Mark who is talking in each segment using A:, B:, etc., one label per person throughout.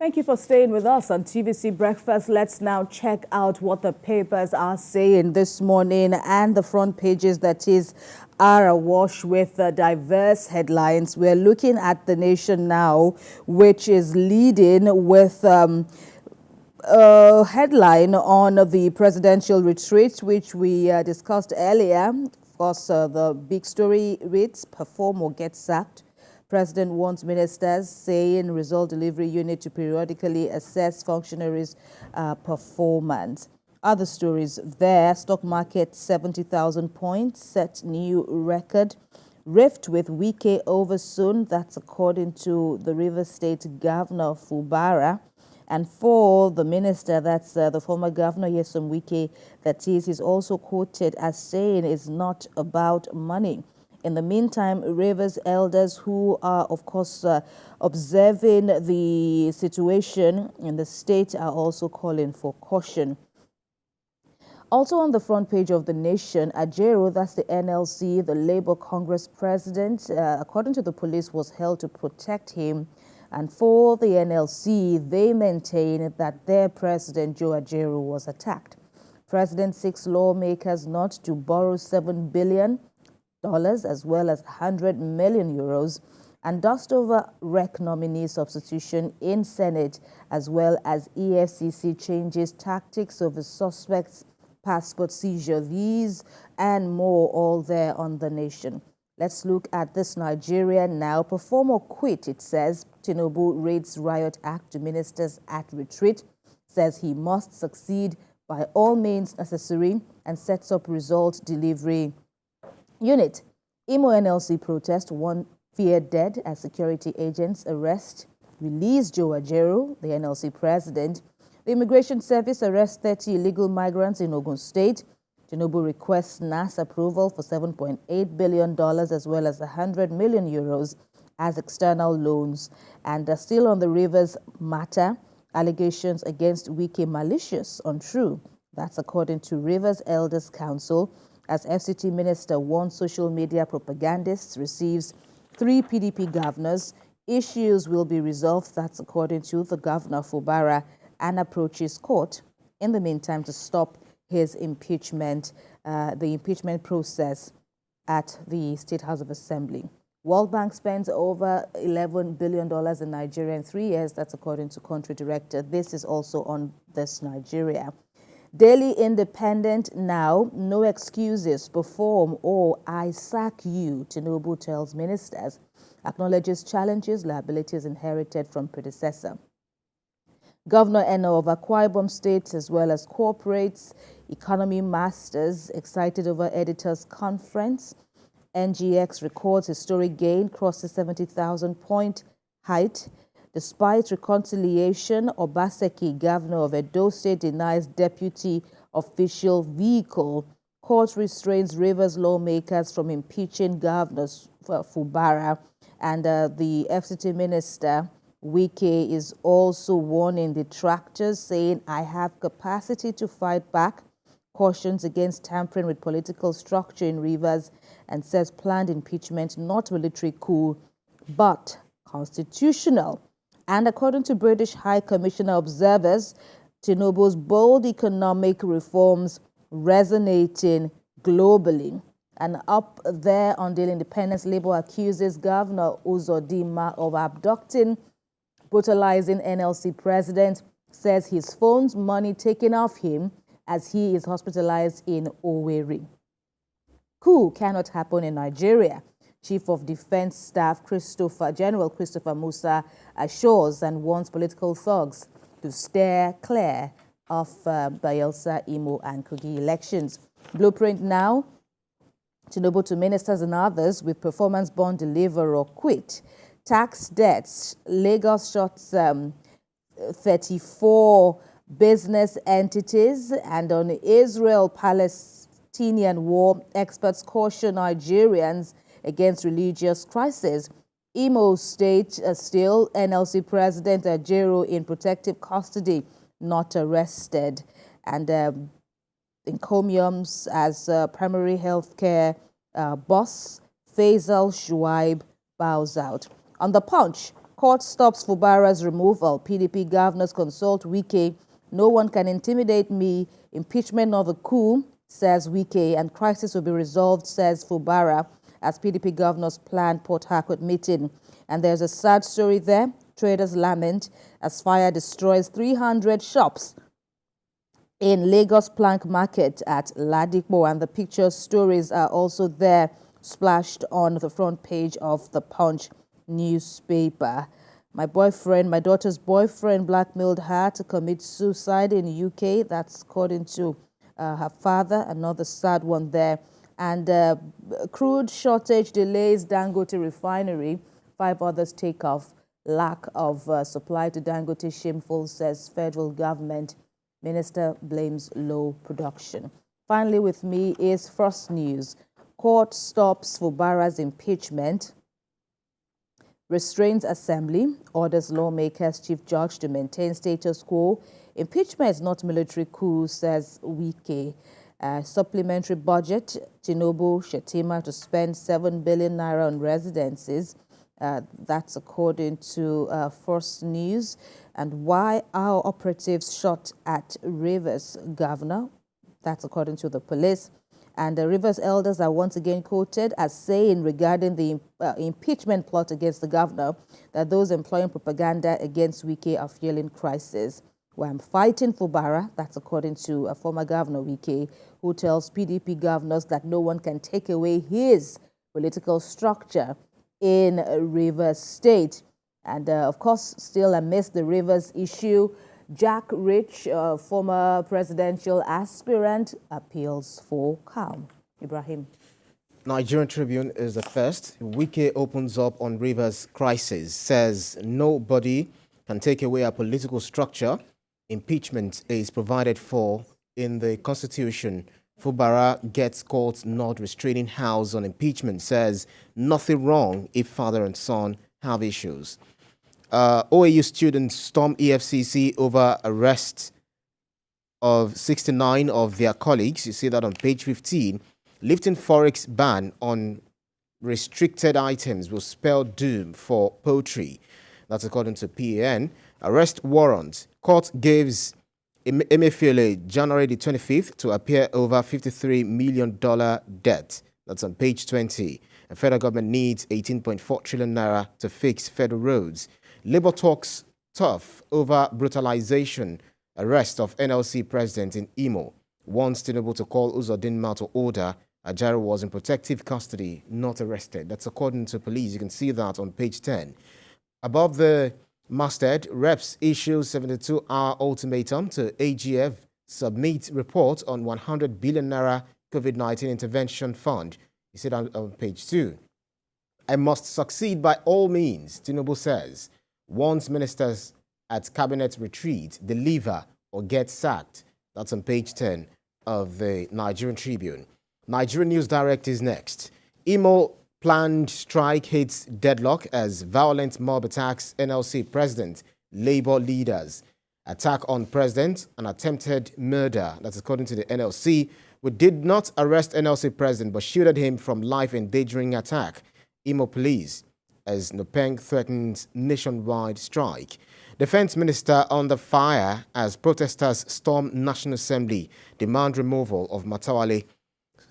A: Thank you for staying with us on TVC Breakfast. Let's now check out what the papers are saying this morning, and the front pages that are awash with diverse headlines. We're looking at The Nation now, which is leading with a headline on the presidential retreat, which we discussed earlier. Of course, the big story reads, "Perform or get sacked." President wants ministers, saying result delivery unit to periodically assess functionaries' performance. Other stories there: stock market 70,000 points, set new record. Rift with Wike over soon. That's according to the Rivers State Governor Fubara. And for the minister, that's the former governor, Nyesom Wike, that he's also quoted as saying it's not about money. In the meantime, Rivers elders who are, of course, observing the situation in the state are also calling for caution. Also on the front page of The Nation, Ajero, that's the NLC, the Labour Congress president, according to the police, was held to protect him. And for the NLC, they maintain that their president, Joe Ajero, was attacked. President seeks lawmakers not to borrow $7 billion as well as 100 million euros, and dust over REC nominee substitution in Senate, as well as EFCC changes tactics over suspects' passport seizure. These and more all there on The Nation. Let's look at this Nigerian now. "Perform or quit," it says. Tinubu reads Riot Act to ministers at retreat, says he must succeed by all means necessary, and sets up result delivery unit. Imo NLC protest, one feared dead as security agents arrest. Release Joe Ajero, the NLC president. The Immigration Service arrests 30 illegal migrants in Ogun State. Tinubu requests NAS approval for $7.8 billion as well as 100 million euros as external loans. And still on the Rivers matter, allegations against Wike malicious, untrue. That's according to Rivers Elders Council, as FCT minister warns social media propagandists, receives 3 PDP governors. Issues will be resolved, that's according to the governor Fubara, and approaches court in the meantime to stop his impeachment, the impeachment process at the State House of Assembly. World Bank spends over $11 billion in Nigeria in 3 years. That's according to country director. This is also on this Nigeria. Daily Independent now, no excuses, perform or I sack you, Tinubu tells ministers. Acknowledges challenges, liabilities inherited from predecessor. Governor Eno of Akwa Ibom State, as well as corporates, economy masters, excited over editors' conference. NGX records historic gain, crosses 70,000 point height. Despite reconciliation, Obaseki, governor of Edo State, denies deputy official vehicle. Court restrains Rivers lawmakers from impeaching governors Fubara. And the FCT minister, Wike, is also warning detractors, saying, I have capacity to fight back. Cautions against tampering with political structure in Rivers, and says planned impeachment, not military coup, but constitutional. And according to British High Commissioner observers, Tinubu's bold economic reforms resonating globally. And up there on Daily Independence, Labour accuses Governor Uzodinma of abducting, brutalizing NLC president, says his phone's money taken off him as he is hospitalized in Owerri. Coup cannot happen in Nigeria. Chief of Defense Staff General Christopher Musa assures and warns political thugs to steer clear of Bayelsa, Imo, and Kogi elections. Blueprint now, Tinubu to ministers and others with performance bond deliver or quit. Tax debts, Lagos shuts 34 business entities. And on Israel-Palestinian war, experts caution Nigerians against religious crisis. Imo State still, NLC President Ajero in protective custody, not arrested. And encomiums as primary health care boss Faisal Shuaib bows out. On the Punch, Court stops Fubara's removal. PDP governors consult Wike. No one can intimidate me. Impeachment of a coup, says Wike, and crisis will be resolved, says Fubara, as PDP governors plan Port Harcourt meeting. And there's a sad story there. Traders lament as fire destroys 300 shops in Lagos Plank Market at Ladipo, and the picture stories are also there, splashed on the front page of the Punch newspaper. My daughter's boyfriend blackmailed her to commit suicide in the UK. That's according to her father. Another sad one there. And crude shortage delays Dangote refinery. 5 others take off. Lack of supply to Dangote shameful, says federal government. Minister blames low production. Finally with me is First News. Court stops Fubara's impeachment. Restrains assembly. Orders lawmakers, chief judge to maintain status quo. Impeachment is not military coup, says Wike. Supplementary budget. Tinubu, Shitta to spend 7 billion naira on residences. That's according to First News. And why our operatives shot at Rivers governor. That's according to the police. And the Rivers elders are once again quoted as saying regarding the impeachment plot against the governor that those employing propaganda against Wike are feeling crisis. Well, I'm fighting Fubara. That's according to a former governor, Wike, who tells PDP governors that no one can take away his political structure in Rivers State. And of course, still amidst the Rivers issue, Jack Rich, former presidential aspirant, appeals for calm. Ibraheem.
B: Nigerian Tribune is the first. Wike opens up on Rivers crisis, says nobody can take away our political structure. Impeachment is provided for in the Constitution. Fubara gets court not restraining house on impeachment, says nothing wrong if father and son have issues. OAU students storm EFCC over arrest of 69 of their colleagues. You see that on page 15. Lifting Forex ban on restricted items will spell doom for poultry. That's according to PAN. Arrest warrant. Court gives Emefiele January the 25th to appear over $53 million debt. That's on page 20. The federal government needs 18.4 trillion naira to fix federal roads. Labour talks tough over brutalization. Arrest of NLC president in Imo. Wants Tinubu to call Uzodinma to order. Ajaro was in protective custody, not arrested. That's according to police. You can see that on page 10. Above the masthead, reps issue 72-hour ultimatum to AGF. Submit report on 100 billion naira COVID-19 intervention fund. You see that on page 2. I must succeed by all means, Tinubu says. Warns ministers at cabinet retreat, deliver or get sacked. That's on page 10 of the Nigerian Tribune. Nigerian News Direct is next. Imo planned strike hits deadlock as violent mob attacks NLC president, Labour leaders. Attack on president, an attempted murder. That's according to the NLC. We did not arrest NLC president but shielded him from life-endangering attack. Imo police as Nopeng threatens nationwide strike. Defense minister under fire as protesters storm National Assembly, demand removal of Matawale.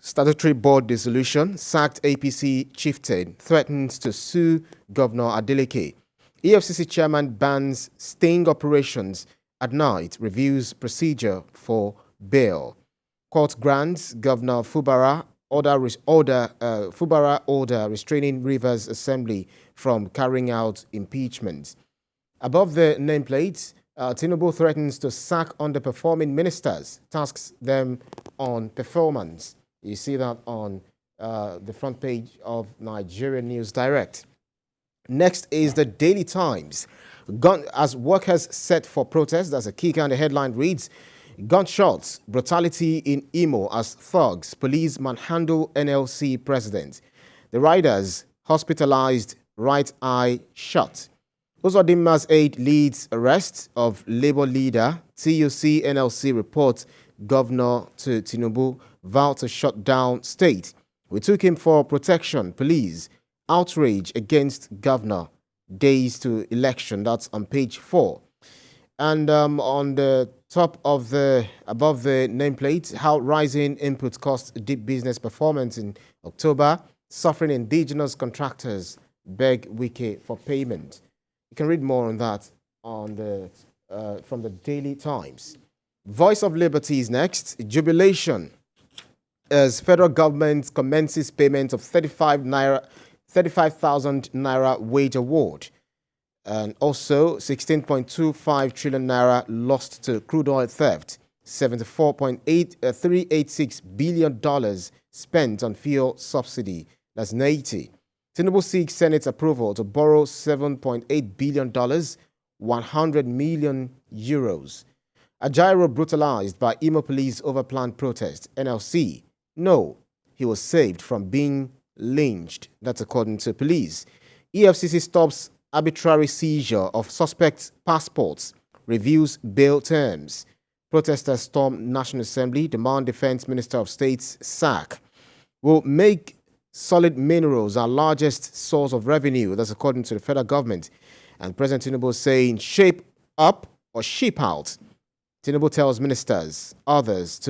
B: Statutory board dissolution, sacked APC chieftain, threatens to sue Governor Adeleke. EFCC chairman bans sting operations at night, reviews procedure for bail. Court grants Governor Fubara order restraining Rivers Assembly from carrying out impeachment. Above the nameplates, Tinubu threatens to sack underperforming ministers, tasks them on performance. You see that on the front page of Nigerian News Direct. Next is the Daily Times. As workers set for protest, that's a key kind of headline reads, gunshots, brutality in Imo as thugs, police manhandle NLC president. The riders hospitalized, right eye shut. Uzodinma's aide leads arrest of Labour leader. TUC NLC report governor to Tinubu vowed to shut down state. We took him for protection. Police outrage against governor. days to election. That's on page 4. And on the top of above the nameplate, how rising input costs deep business performance in October, suffering indigenous contractors beg Wike for payment. You can read more on that on from the Daily Times. Voice of Liberty is next. Jubilation as federal government commences payment of 35,000 naira wage award. And also 16.25 trillion naira lost to crude oil theft, $74.386 billion spent on fuel subsidy. That's 80. Tinubu seeks Senate approval to borrow $7.8 billion, 100 million euros. Ajaero brutalized by Imo police over planned protest. NLC. No, he was saved from being lynched. That's according to police. EFCC stops arbitrary seizure of suspects' passports, reviews bail terms. Protesters storm National Assembly, demand Defense Minister of State's sack. Will make solid minerals our largest source of revenue. That's according to the federal government. And President Tinubu saying shape up or sheep out. Tinubu tells ministers, others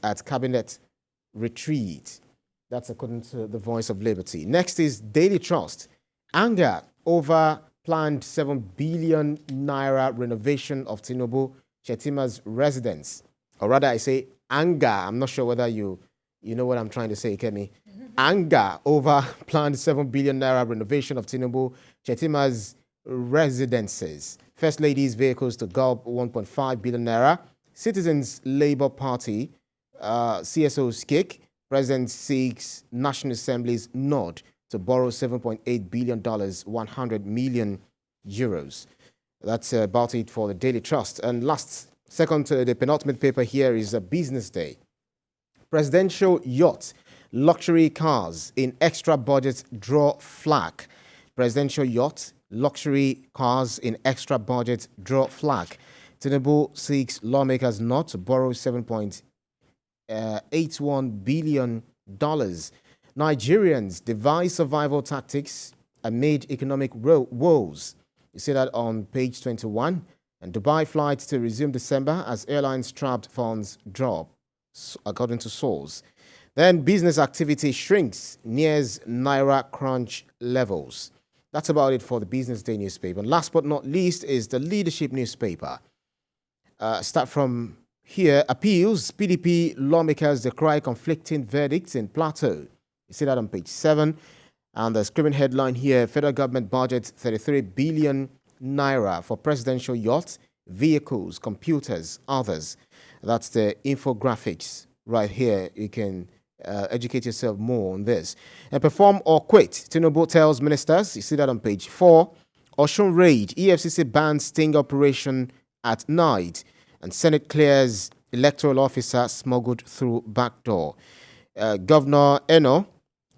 B: at cabinet retreat. That's according to the Voice of Liberty. Next is Daily Trust. Anger over planned 7 billion naira renovation of Tinubu Shetima's residence. Or rather, I say anger. I'm not sure whether you know what I'm trying to say, Kemi. Anger over planned 7 billion naira renovation of Tinubu Shetima's residences. First Lady's vehicles to gulp 1.5 billion naira. Citizens Labour Party, CSO's kick. President seeks National Assembly's nod to borrow $7.8 billion, 100 million euros. That's about it for the Daily Trust. And second to the penultimate paper here is a Business Day. Presidential yacht, luxury cars in extra budget draw flag. Presidential yacht, luxury cars in extra budget draw flag. Tinubu seeks lawmakers not to borrow $7.81 billion. Nigerians devise survival tactics amid economic woes. You see that on page 21. And Dubai flights to resume December as airlines trapped funds drop, according to sources. Then business activity shrinks, nears Naira crunch levels. That's about it for the Business Day newspaper. And last but not least is the Leadership newspaper. Start from here. Appeals, PDP lawmakers decry conflicting verdicts in Plateau. You see that on page 7. And the scribbling headline here, federal government budgets 33 billion naira for presidential yachts, vehicles, computers, others. That's the infographics right here. You can educate yourself more on this. And perform or quit. Tinubu tells ministers. You see that on page 4. Osun raid. EFCC bans sting operation at night. And Senate clears electoral officer smuggled through back door. Governor Eno.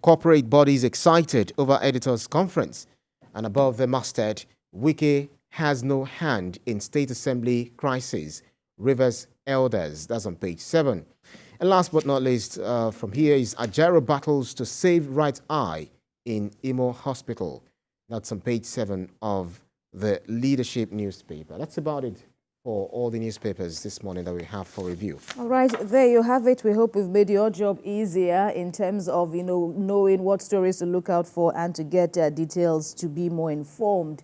B: Corporate bodies excited over editors' conference. And above the masthead, Wike has no hand in State Assembly crisis. Rivers elders. That's on page 7. And last but not least, from here is Ajaero battles to save right eye in Imo Hospital. That's on page 7 of the Leadership newspaper. That's about it for all the newspapers this morning that we have for review.
A: All right, there you have it. We hope we've made your job easier in terms of, knowing what stories to look out for and to get details to be more informed.